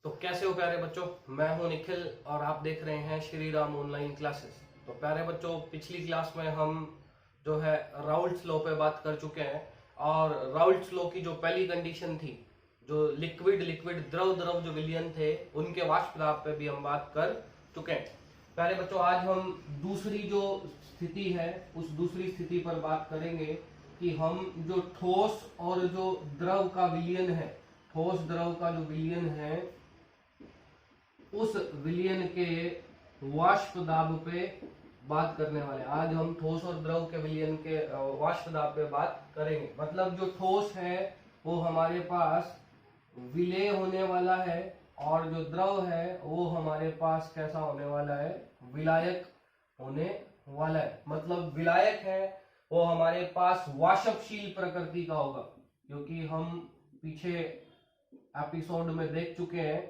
तो कैसे हो प्यारे बच्चों, मैं हूं निखिल और आप देख रहे हैं श्री राम ऑनलाइन क्लासेस। तो प्यारे बच्चों, पिछली क्लास में हम जो है राउल्ट्स लॉ पे बात कर चुके हैं और राउल्ट्स लॉ की जो पहली कंडीशन थी, जो लिक्विड लिक्विड द्रव द्रव जो विलयन थे उनके वाष्प दाब पे भी हम बात कर चुके हैं। प्यारे बच्चों, आज हम दूसरी जो स्थिति है उस दूसरी स्थिति पर बात करेंगे कि हम जो ठोस और जो द्रव का विलयन है, ठोस द्रव का जो विलयन है उस विलयन के वाष्प दाब पे बात करने वाले। आज हम ठोस और द्रव के विलयन के वाष्प दाब पे बात करेंगे। मतलब जो ठोस है वो हमारे पास विलेय होने वाला है और जो द्रव है वो हमारे पास कैसा होने वाला है, विलायक होने वाला है। मतलब विलायक है वो हमारे पास वाष्पशील प्रकृति का होगा, क्योंकि हम पीछे एपिसोड में देख चुके हैं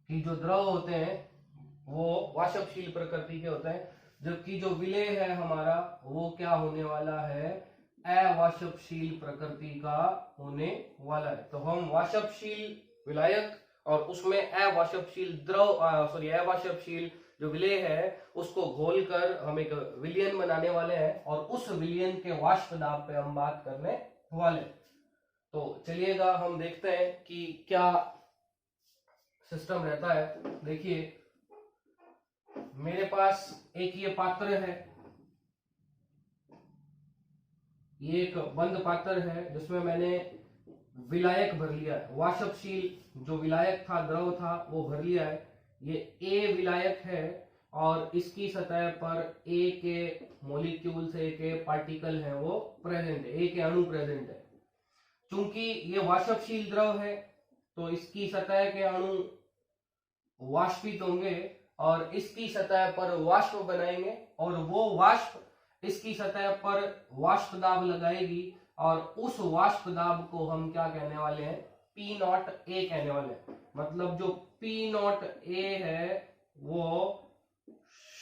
कि जो द्रव होते हैं वो वाष्पशील प्रकृति के होते हैं, जबकि जो विलेय है हमारा वो क्या होने वाला है, अवाष्पशील प्रकृति का होने वाला है। तो हम वाष्पशील विलायक और उसमें अवाष्पशील द्रव अवाष्पशील जो विलेय है उसको घोलकर हम एक विलयन बनाने वाले हैं और उस विलयन के वाष्प दाब पे हम बात करने वाले। तो चलिएगा हम देखते हैं कि क्या सिस्टम रहता है। देखिए, मेरे पास एक ये पात्र है, ये एक बंद पात्र है जिसमें मैंने विलायक भर लिया है। वाष्पशील जो विलायक था, द्रव था, वो भर लिया है। ये ए विलायक है और इसकी सतह पर ए के मॉलिक्यूल्स, ए के पार्टिकल है वो प्रेजेंट है, ए के अणु प्रेजेंट है। चूंकि ये वाष्पशील द्रव है तो इसकी सतह के अणु वाष्पित होंगे और इसकी सतह पर वाष्प बनाएंगे और वो वाष्प इसकी सतह पर वाष्प दाब लगाएगी और उस वाष्प दाब को हम क्या कहने वाले हैं, पी नॉट ए कहने वाले हैं। मतलब जो पी नॉट ए है वो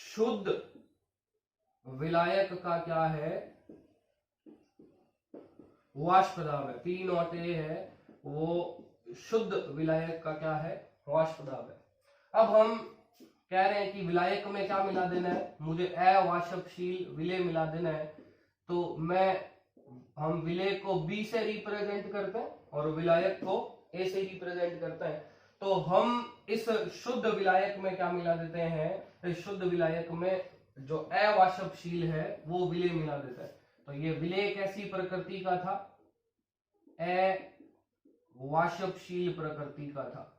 शुद्ध विलायक का क्या है, वाष्प दाब है। पी नॉट ए है वो शुद्ध विलायक का क्या है, वाष्प दाब है। अब हम कह रहे हैं कि विलायक में क्या मिला देना है, मुझे अवाष्पशील विलेय मिला देना है। तो हम विलेय को बी से रिप्रेजेंट करते हैं और विलायक को ए से रिप्रेजेंट करते हैं। तो हम इस शुद्ध विलायक में क्या मिला देते हैं, इस शुद्ध विलायक में जो अवाष्पशील है वो विलेय मिला देता है। तो ये विलेय कैसी प्रकृति का था, अवाष्पशील प्रकृति का था।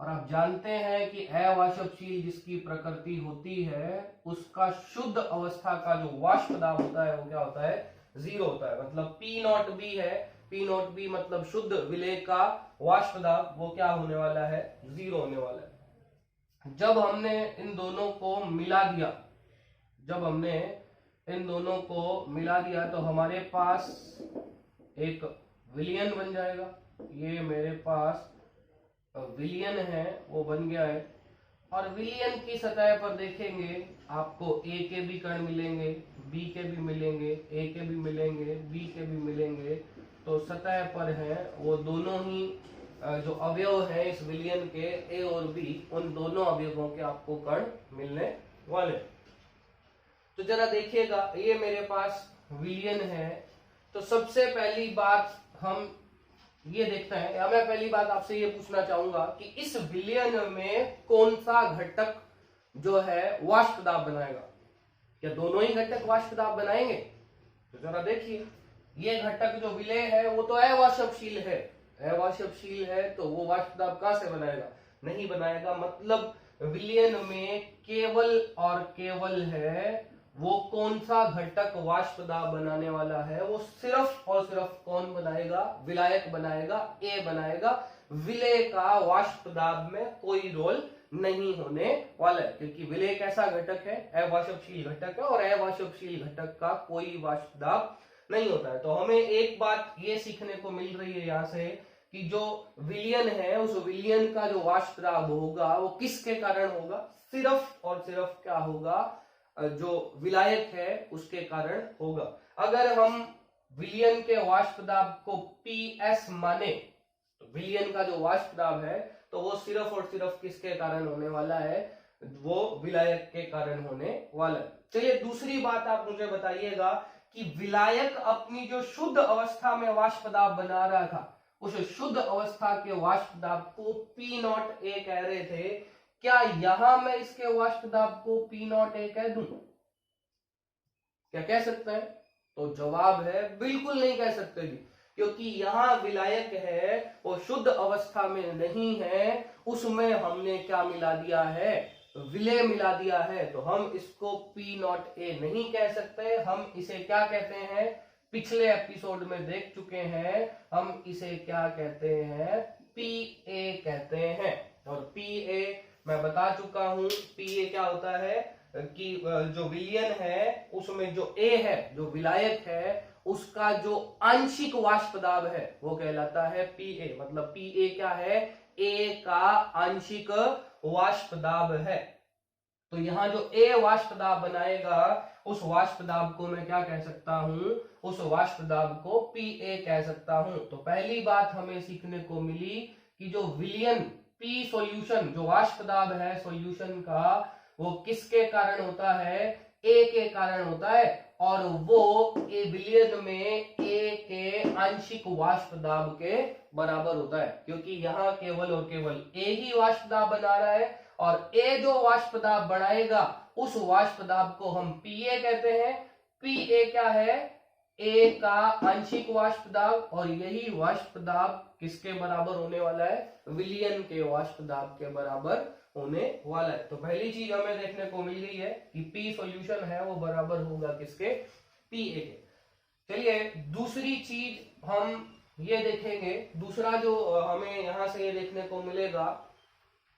और आप जानते हैं कि अवाष्पशील जिसकी प्रकृति होती है उसका शुद्ध अवस्था का जो वाष्प दाब होता है वो क्या होता है, जीरो होता है। मतलब पी नॉट बी है, पी नॉट बी मतलब शुद्ध विलेय का वाष्प दाब वो क्या होने वाला है, जीरो होने वाला है। जब हमने इन दोनों को मिला दिया, जब हमने इन दोनों को मिला दिया तो हमारे पास एक विलयन बन जाएगा। ये मेरे पास विलयन है वो बन गया है और विलयन की सतह पर देखेंगे आपको ए के भी कण मिलेंगे, बी के भी मिलेंगे, ए के भी मिलेंगे, बी के भी मिलेंगे। तो सतह पर है वो दोनों ही जो अवयव है इस विलयन के, ए और बी, उन दोनों अवयवों के आपको कण मिलने वाले। तो जरा देखिएगा, ये मेरे पास विलयन है। तो सबसे पहली बात हम ये देखते हैं, या मैं पहली बात आपसे ये पूछना चाहूंगा कि इस विलयन में कौन सा घटक जो है वाष्प दाब बनाएगा। क्या दोनों ही घटक वाष्प दाब बनाएंगे? तो जरा देखिए, ये घटक जो विलेय है वो तो अवाष्पशील है, अवाष्पशील है तो वो वाष्प दाब कहां से बनाएगा, नहीं बनाएगा। मतलब विलयन में केवल और केवल है वो कौन सा घटक वाष्प दाब बनाने वाला है, वो सिर्फ और सिर्फ कौन बनाएगा, विलायक बनाएगा, ए बनाएगा। विलेय का वाष्प दाब में कोई रोल नहीं होने वाला है, क्योंकि विलेय कैसा घटक है, अवाष्पशील घटक है और अवाष्पशील घटक का कोई वाष्प दाब नहीं होता है। तो हमें एक बात ये सीखने को मिल रही है यहाँ से कि जो विलयन है उस विलयन का जो वाष्प दाब होगा वो किसके कारण होगा, सिर्फ और सिर्फ क्या होगा, जो विलायक है उसके कारण होगा। अगर हम विलयन के वाष्प दाब को PS माने तो विलयन का जो वाष्प दाब है तो वो सिर्फ और सिर्फ किसके कारण होने वाला है, वो विलायक के कारण होने वाला है। चलिए दूसरी बात आप मुझे बताइएगा कि विलायक अपनी जो शुद्ध अवस्था में वाष्प दाब बना रहा था, उस शुद्ध अवस्था के वाष्प दाब को P0A कह रहे थे, क्या यहां मैं इसके वाष्प दाब को P0A कह दूं? क्या कह सकते हैं? तो जवाब है बिल्कुल नहीं कह सकते जी, क्योंकि यहाँ विलायक है वो शुद्ध अवस्था में नहीं है, उसमें हमने क्या मिला दिया है, विलय मिला दिया है, तो हम इसको P0A नहीं कह सकते। हम इसे क्या कहते हैं, पिछले एपिसोड में देख चुके हैं, हम इसे क्या कहते हैं, PA कहते हैं। और PA मैं बता चुका हूं, PA क्या होता है कि जो विलयन है उसमें जो A है, जो विलायक है, उसका जो आंशिक वाष्प दाब है वो कहलाता है PA। मतलब PA क्या है, A का आंशिक वाष्प दाब है। तो यहाँ जो A वाष्प दाब बनाएगा उस वाष्प दाब को मैं क्या कह सकता हूं, उस वाष्प दाब को PA कह सकता हूं। तो पहली बात हमें सीखने को मिली कि जो विलयन P सॉल्यूशन, जो वाष्प दाब है सॉल्यूशन का, वो किसके कारण होता है, A के कारण होता है, और वो A विलयन में A के आंशिक वाष्प दाब के बराबर होता है, क्योंकि यहाँ केवल और केवल A ही वाष्प दाब बना रहा है, और A जो वाष्प दाब बनाएगा उस वाष्प दाब को हम PA कहते हैं। PA क्या है, A का आंशिक वाष्प दाब, और यही वाष्प दाब किसके बराबर होने वाला है, विलयन के वाष्प दाब के बराबर होने वाला है। तो पहली चीज हमें देखने को मिल गई है कि P सॉल्यूशन है वो बराबर होगा किसके, PA के। चलिए दूसरी चीज हम ये देखेंगे, दूसरा जो हमें यहां से ये देखने को मिलेगा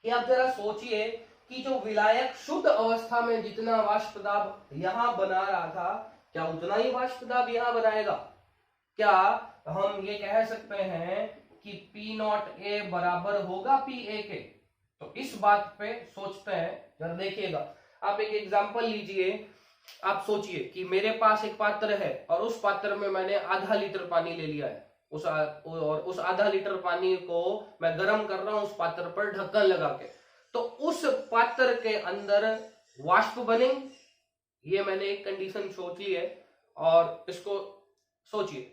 कि आप जरा सोचिए कि जो विलायक शुद्ध अवस्था में जितना वाष्प दाब यहां बना रहा था, क्या उतना ही वाष्प दाब यहां बनाएगा? क्या हम ये कह सकते हैं कि P0A बराबर होगा PA के? तो इस बात पे सोचते हैं, जरा देखिएगा। आप एक एग्जांपल लीजिए, आप सोचिए कि मेरे पास एक पात्र है और उस पात्र में मैंने आधा लीटर पानी ले लिया है, और उस आधा लीटर पानी को मैं गर्म कर रहा हूं उस पात्र पर ढक्कन लगा के। तो उस पात्र के अंदर वाष्प बनेंगे, ये मैंने एक कंडीशन सोच ली है, और इसको सोचिए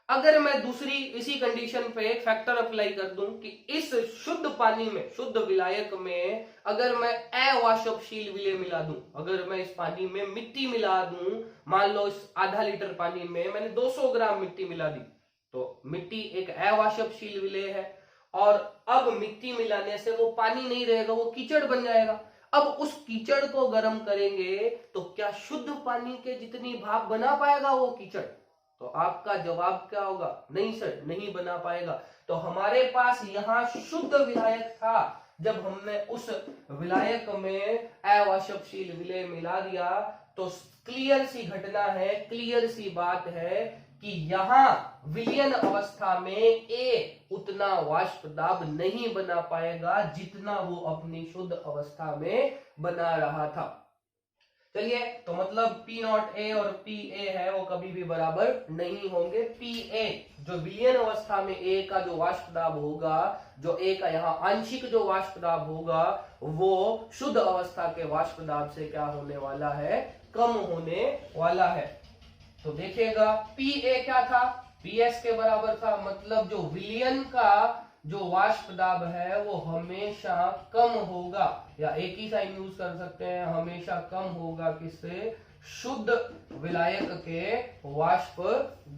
अगर मैं दूसरी इसी कंडीशन पे एक फैक्टर अप्लाई कर दूं कि इस शुद्ध पानी में, शुद्ध विलायक में अगर मैं अवाष्पशील विलय मिला दूं, अगर मैं इस पानी में मिट्टी मिला दूं, मान लो इस आधा लीटर पानी में मैंने 200 ग्राम मिट्टी मिला दी, तो मिट्टी एक अवाष्पशील विलय है, और अब मिट्टी मिलाने से वो पानी नहीं रहेगा, वो कीचड़ बन जाएगा। अब उस कीचड़ को गर्म करेंगे तो क्या शुद्ध पानी के जितनी भाप बना पाएगा वो कीचड़? तो आपका जवाब क्या होगा, नहीं सर, नहीं बना पाएगा। तो हमारे पास यहाँ शुद्ध विलायक था, जब हमने उस विलायक में अवाष्पशील विलय मिला दिया तो क्लियर सी घटना है, क्लियर सी बात है कि यहाँ विलयन अवस्था में A उतना वाष्प दाब नहीं बना पाएगा जितना वो अपनी शुद्ध अवस्था में बना रहा था। चलिए, तो मतलब P0A और PA है वो कभी भी बराबर नहीं होंगे। PA जो विलयन अवस्था में A का जो वाष्प दाब होगा, जो A का यहाँ आंशिक जो वाष्प दाब होगा, वो शुद्ध अवस्था के वाष्प दाब से क्या होने वाला है, कम होने वाला है। तो देखिएगा PA क्या था, PS के बराबर था, मतलब जो विलयन का जो वाष्प दाब है वो हमेशा कम होगा, या एक ही साइन यूज कर सकते हैं, हमेशा कम होगा किससे, शुद्ध विलायक के वाष्प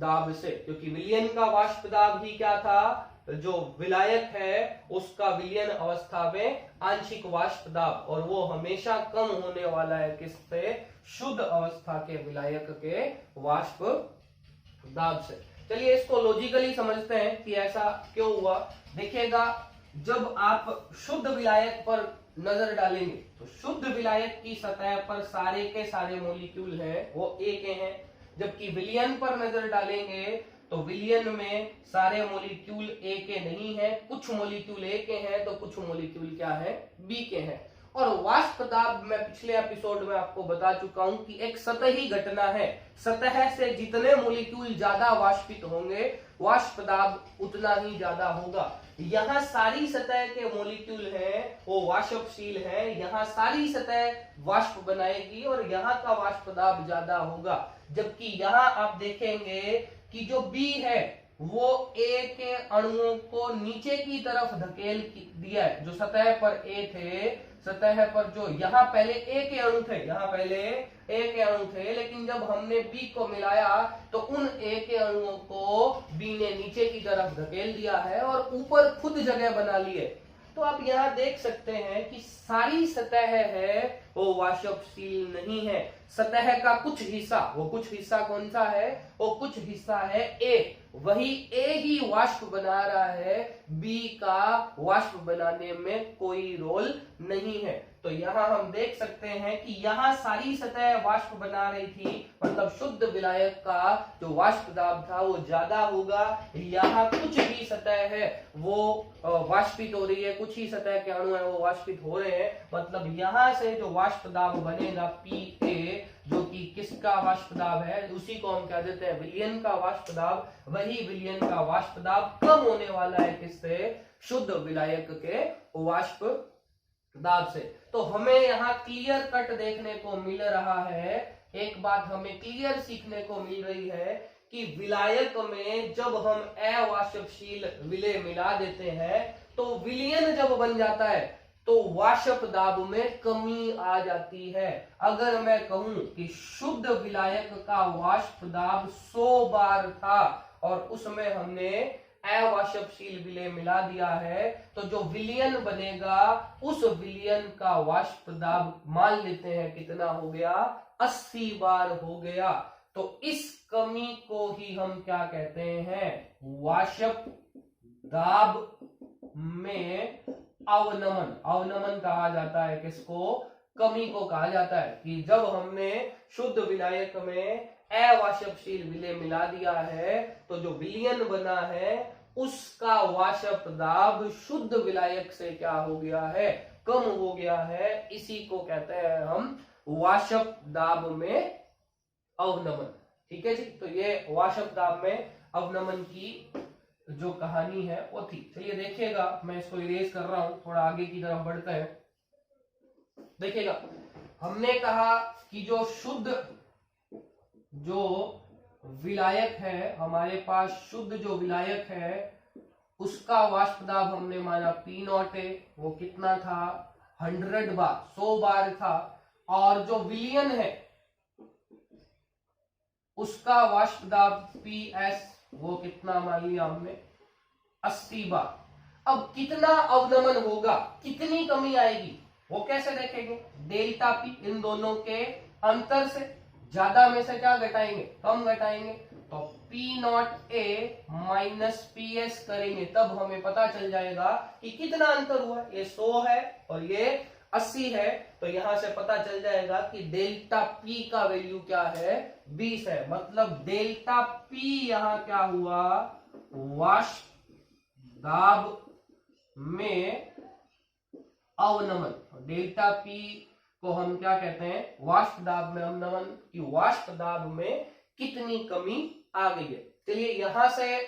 दाब से, क्योंकि विलयन का वाष्प दाब ही क्या था, जो विलायक है उसका विलयन अवस्था में आंशिक वाष्प दाब, और वो हमेशा कम होने वाला है किससे, शुद्ध अवस्था के विलायक के वाष्प दाब से। चलिए इसको लॉजिकली समझते हैं कि ऐसा क्यों हुआ। देखिएगा, जब आप शुद्ध विलायक पर नजर डालेंगे तो शुद्ध विलायक की सतह पर सारे के सारे मॉलिक्यूल हैं वो A के हैं, जबकि विलयन पर नजर डालेंगे तो विलयन में सारे मॉलिक्यूल A के नहीं है, कुछ मॉलिक्यूल A के हैं तो कुछ मॉलिक्यूल क्या है, B के हैं। और वाष्प दाब मैं पिछले एपिसोड में आपको बता चुका हूं कि एक सतही घटना है। सतह से जितने मोलिक्यूल ज्यादा वाष्पित होंगे वाष्प दाब उतना ही ज्यादा होगा। यहाँ सारी सतह के मोलिक्यूल हैं वो वाष्पशील है, यहाँ सारी सतह वाष्प बनाएगी और यहाँ का वाष्प दाब ज्यादा होगा। जबकि यहाँ आप देखेंगे कि जो बी है वो ए के अणुओं को नीचे की तरफ धकेल दिया है। जो सतह पर ए थे, सतह पर जो यहाँ पहले ए के अणु थे, यहाँ पहले ए के अणु थे, लेकिन जब हमने बी को मिलाया तो उन ए के अणुओं को बी ने नीचे की तरफ धकेल दिया है और ऊपर खुद जगह बना ली है। तो आप यहाँ देख सकते हैं कि सारी सतह है वो वाष्पशील नहीं है। सतह का कुछ हिस्सा, वो कुछ हिस्सा कौन सा है? वो कुछ हिस्सा है ए, वही ए ही वाष्प बना रहा है, बी का वाष्प बनाने में कोई रोल नहीं है। तो यहाँ हम देख सकते हैं कि यहाँ सारी सतह वाष्प बना रही थी, मतलब शुद्ध विलायक का जो वाष्प दाब था वो ज्यादा होगा। यहाँ कुछ ही सतह है वो वाष्पित हो रही है, कुछ ही सतह के अणु है वो वाष्पित हो रहे हैं, मतलब यहाँ से जो वाष्प दाब बनेगा पी ए, जो कि किसका वाष्प दाब है, उसी को हम क्या देते हैं? विलयन का वाष्प दाब। वही विलयन का वाष्प दाब कम होने वाला है किससे? शुद्ध विलायक के वाष्प दाब से। तो हमें यहाँ क्लियर कट देखने को मिल रहा है, एक बात हमें क्लियर सीखने को मिल रही है कि विलायक में जब हम अवाष्पशील विलेय मिला देते हैं तो विलयन जब बन जाता है तो वाष्प दाब में कमी आ जाती है। अगर मैं कहूं कि शुद्ध विलायक का वाष्प दाब 100 बार था और उसमें हमने अवाष्पशील विलेय मिला दिया है, तो जो विलयन बनेगा उस विलयन का वाष्प दाब मान लेते हैं कितना हो गया? 80 बार हो गया। तो इस कमी को ही हम क्या कहते हैं? वाष्प दाब में अवनमन। अवनमन कहा जाता है किसको? कमी को कहा जाता है कि जब हमने शुद्ध विलायक में अवाष्पशील विलेय मिला दिया है तो जो विलयन बना है उसका वाष्प दाब शुद्ध विलायक से क्या हो गया है? कम हो गया है। इसी को कहते हैं हम वाष्प दाब में अवनमन। ठीक है जी, तो ये वाष्प दाब में अवनमन की जो कहानी है वो थी। चलिए देखिएगा, मैं इसको इरेज कर रहा हूं, थोड़ा आगे की तरफ बढ़ते हैं। देखिएगा, हमने कहा कि जो शुद्ध जो विलायक है, हमारे पास शुद्ध जो विलायक है उसका वाष्प दाब हमने माना पी नॉट है, वो कितना था? 100 बार, 100 बार था। और जो विलयन है उसका वाष्प दाब पी एस, वो कितना मान लिया हमने? 80 बार। अब कितना अवनमन होगा, कितनी कमी आएगी, वो कैसे देखेंगे? डेल्टा पी, इन दोनों के अंतर से ज्यादा में से क्या घटाएंगे? कम घटाएंगे। तो पी नॉट ए माइनस पी एस करेंगे, तब हमें पता चल जाएगा कि कितना अंतर हुआ। ये 100 है और ये 80 है, तो यहां से पता चल जाएगा कि डेल्टा पी का वैल्यू क्या है? 20 है। मतलब डेल्टा पी यहां क्या हुआ? वाष्प दाब में अवनमन। डेल्टा पी को हम क्या कहते हैं? वाष्प दाब में अवनमन, की वाष्प दाब में कितनी कमी आ गई है। चलिए यहां से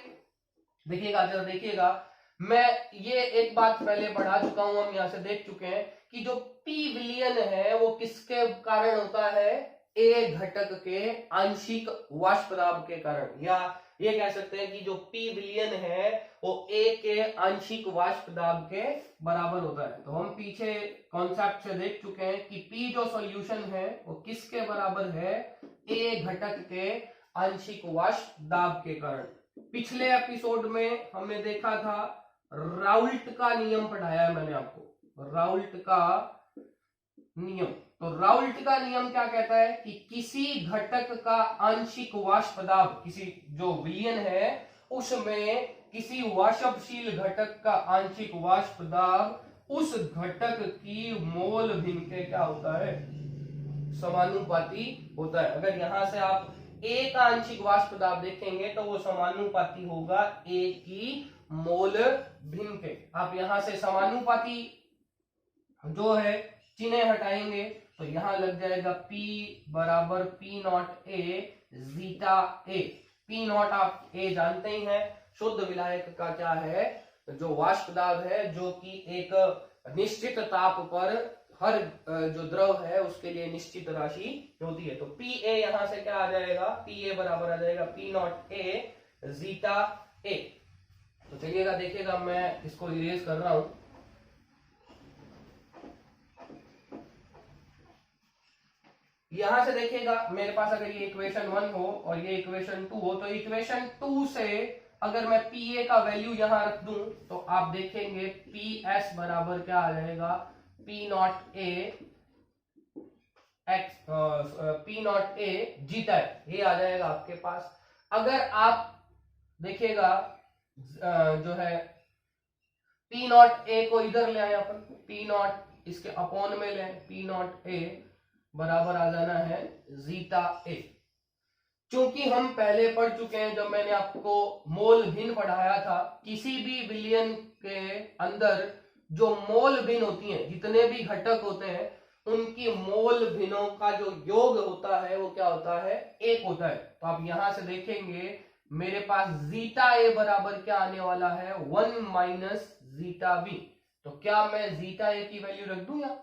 देखिएगा, जरा देखिएगा, मैं ये एक बात पहले पढ़ा चुका हूं, हम यहां से देख चुके हैं कि जो पी विलयन है वो किसके कारण होता है? ए घटक के आंशिक वाष्प दाब के कारण, या ये कह सकते हैं कि जो पी विलयन है वो ए के आंशिक वाष्प दाब के बराबर होता है। तो हम पीछे कॉन्सेप्ट से देख चुके हैं कि पी जो सॉल्यूशन है वो किसके बराबर है? ए घटक के आंशिक वाष्प दाब के कारण। पिछले एपिसोड में हमने देखा था, राउल्ट का नियम पढ़ाया है मैंने आपको, राउल्ट का नियम। तो राउल्ट का नियम क्या कहता है कि किसी घटक का आंशिक वाष्प दाब, किसी जो विलयन है उसमें किसी वाष्पशील घटक का आंशिक वाष्प दाब उस घटक की मोल भिन्न के क्या होता है? समानुपाती होता है। अगर यहां से आप ए का आंशिक वाष्प दाब देखेंगे तो वो समानुपाती होगा ए की मोल भिन्न के। आप यहां से समानुपाती जो है चिन्ह हटाएंगे तो यहां लग जाएगा P बराबर P not a zeta A. P not आप ए जानते ही हैं, शुद्ध विलायक का क्या है, जो वाष्प दाब है, जो कि एक निश्चित ताप पर हर जो द्रव है उसके लिए निश्चित राशि होती है। तो पी ए यहां से क्या आ जाएगा, पी ए बराबर आ जाएगा P नॉट ए जीटा ए। तो चलिएगा देखिएगा, मैं इसको इरेज कर रहा हूं। यहां से देखिएगा मेरे पास अगर ये इक्वेशन 1 हो और ये इक्वेशन 2 हो, तो इक्वेशन 2 से अगर मैं पी ए का वैल्यू यहां रख दूं तो आप देखेंगे पी एस बराबर क्या आ जाएगा, पी नॉट ए एक्स, पी नॉट ए जीटा, ये आ जाएगा आपके पास। अगर आप देखिएगा जो है पी नॉट ए को इधर ले आए अपन, पी नॉट इसके अपॉन में लें, पी नॉट ए बराबर आ जाना है जीटा ए। चूंकि हम पहले पढ़ चुके हैं, जब मैंने आपको मोल भिन्न पढ़ाया था, किसी भी विलयन के अंदर जो मोल भिन्न होती हैं, जितने भी घटक होते हैं, उनकी मोल भिन्नों का जो योग होता है वो क्या होता है, एक होता है। तो आप यहां से देखेंगे मेरे पास जीटा ए बराबर क्या आने वाला है, 1 माइनस जीटा बी। तो क्या मैं जीटा ए की वैल्यू रख दूं यहाँ,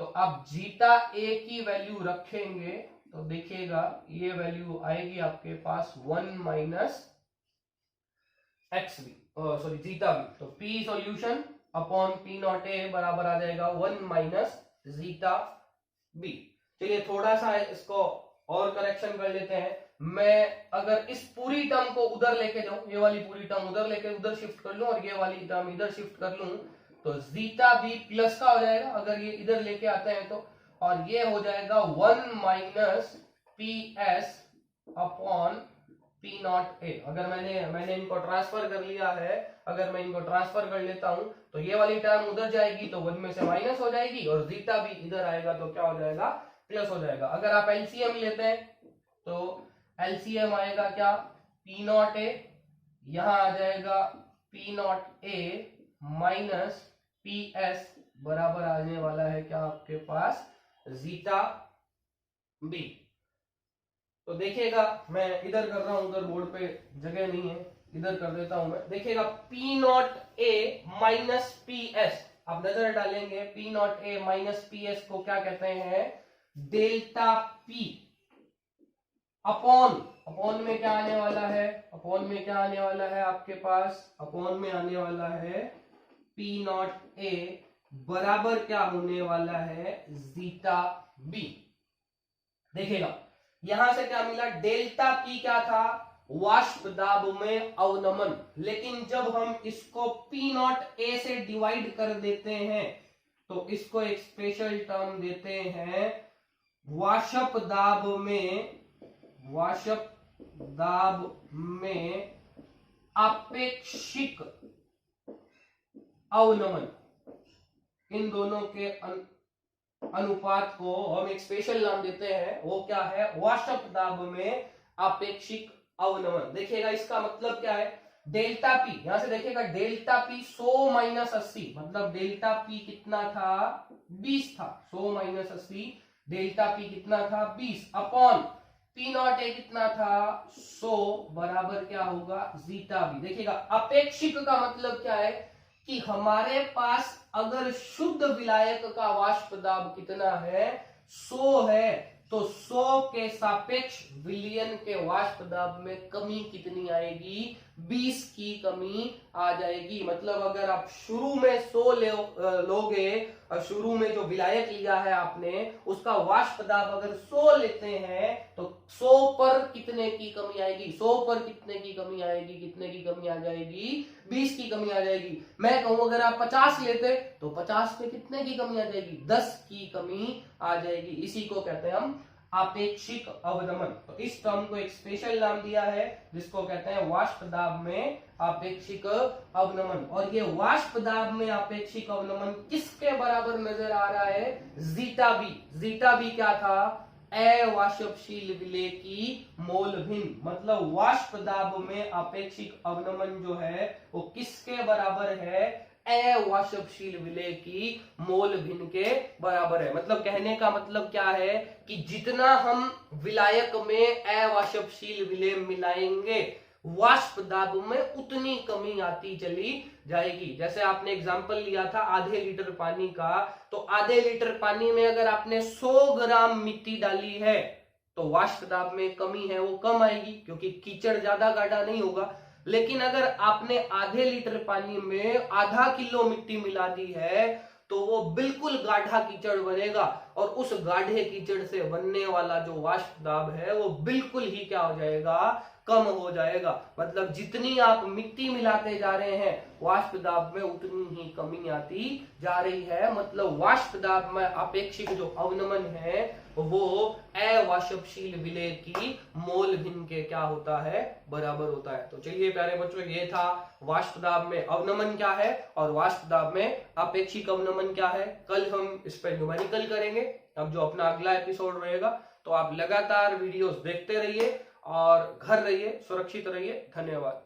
तो आप जीटा ए की वैल्यू रखेंगे तो देखिएगा ये वैल्यू आएगी आपके पास 1 minus x b, sorry zeta b. तो p solution upon p naught a बराबर आ जाएगा 1 माइनस जीटा बी। चलिए थोड़ा सा इसको और करेक्शन कर लेते हैं। मैं अगर इस पूरी टर्म को उधर लेके जाऊं, ये वाली पूरी टर्म उधर लेके उधर शिफ्ट कर लूं और ये वाली टर्म इधर शिफ्ट कर लूं, तो जीटा बी प्लस का हो जाएगा अगर ये इधर लेके आते हैं तो, और ये हो जाएगा 1 minus P S upon p naught ए। अगर मैंने इनको ट्रांसफर कर लिया है, अगर मैं इनको ट्रांसफर कर लेता हूं तो ये वाली टर्म उधर जाएगी तो 1 में से माइनस हो जाएगी, और जीटा भी इधर आएगा तो क्या हो जाएगा, प्लस हो जाएगा। अगर आप एलसीएम लेते हैं तो एलसीएम आएगा क्या, पी नॉट ए, यहां आ जाएगा पी नॉट ए माइनस पी एस बराबर आने वाला है क्या आपके पास, जीटा बी। तो देखिएगा मैं इधर कर रहा हूं, उधर बोर्ड पे जगह नहीं है, इधर कर देता हूं मैं। देखिएगा पी नॉट ए माइनस पी एस, आप नजर डालेंगे पी नॉट ए माइनस पी एस को क्या कहते हैं, डेल्टा पी अपॉन में क्या आने वाला है, अपॉन में क्या आने वाला है आपके पास, अपॉन में आने वाला है पी नॉट ए बराबर क्या होने वाला है, जीटा बी। देखिएगा यहां से क्या मिला, डेल्टा पी क्या था, वाष्प दाब में अवनमन, लेकिन जब हम इसको पी नॉट ए से डिवाइड कर देते हैं तो इसको एक स्पेशल टर्म देते हैं, वाष्प दाब में आपेक्षिक अवनमन। इन दोनों के अनुपात को हम एक स्पेशल नाम देते हैं, वो क्या है, वाष्प दाब में आपेक्षिक अवनमन। देखिएगा इसका मतलब क्या है, डेल्टा पी, यहां से देखिएगा डेल्टा पी 100 माइनस 80, मतलब डेल्टा पी कितना था, 20 था, 100 माइनस 80, डेल्टा पी कितना था, 20 अपॉन पी नॉट ए कितना था, 100 बराबर क्या होगा, जीटा बी। देखिएगा अपेक्षिक का मतलब क्या है कि हमारे पास अगर शुद्ध विलायक का वाष्प दाब कितना है, 100 है, तो 100 के सापेक्ष विलयन के वाष्प दाब में कमी कितनी आएगी, 20 की कमी आ जाएगी। मतलब अगर आप शुरू में 100 लोगे और शुरू में जो विलायक लिया है आपने उसका वाष्प दाब अगर 100 लेते हैं तो 100 पर कितने की कमी आएगी, 100 पर कितने की कमी आएगी, कितने की कमी आ जाएगी, 20 की कमी आ जाएगी। मैं कहूं अगर आप 50 लेते तो 50 पे कितने की कमी आ जाएगी, 10 की कमी आ जाएगी। इसी को कहते हैं हम आपेक्षिक अवनमन। तो इस टर्म को एक स्पेशल नाम दिया है जिसको कहते हैं वाष्प दाब में आपेक्षिक अवनमन। और ये वाष्प दाब में आपेक्षिक अवनमन किसके बराबर नजर आ रहा है, जीटा बी। जीटा बी क्या था, अवाष्पशील विलेय की मोल भिन्न, मतलब वाष्प दाब में आपेक्षिक अवनमन जो है वो किसके बराबर है, अवाष्पशील विलेय की मोल भिन्न के बराबर है। मतलब कहने का मतलब क्या है कि जितना हम विलायक में अवाष्पशील विलेय मिलाएंगे वाष्प दाब में उतनी कमी आती चली जाएगी। जैसे आपने एग्जांपल लिया था आधे लीटर पानी का, तो आधे लीटर पानी में अगर आपने 100 ग्राम मिट्टी डाली है तो वाष्प दाब में कमी है वो कम आएगी क्योंकि कीचड़ ज्यादा गाढ़ा नहीं होगा। लेकिन अगर आपने आधे लीटर पानी में आधा किलो मिट्टी मिला दी है तो वो बिल्कुल गाढ़ा कीचड़ बनेगा और उस गाढ़े कीचड़ से बनने वाला जो वाष्प दाब है वो बिल्कुल ही क्या हो जाएगा, कम हो जाएगा। मतलब जितनी आप मिट्टी मिलाते जा रहे हैं वाष्प दाब में उतनी ही कमी आती जा रही है। मतलब वाष्प दाब में अपेक्षित जो अवनमन है वो अवाष्पशील विलेय की मोल भिन्न के क्या होता है, बराबर होता है। तो चलिए प्यारे बच्चों, ये था वाष्प दाब में अवनमन क्या है और वाष्प दाब में अपेक्षिक अवनमन क्या है। कल हम इस पर न्यूमेरिकल करेंगे। अब जो अपना अगला एपिसोड रहेगा, तो आप लगातार वीडियोस देखते रहिए और घर रहिए, सुरक्षित रहिए। धन्यवाद।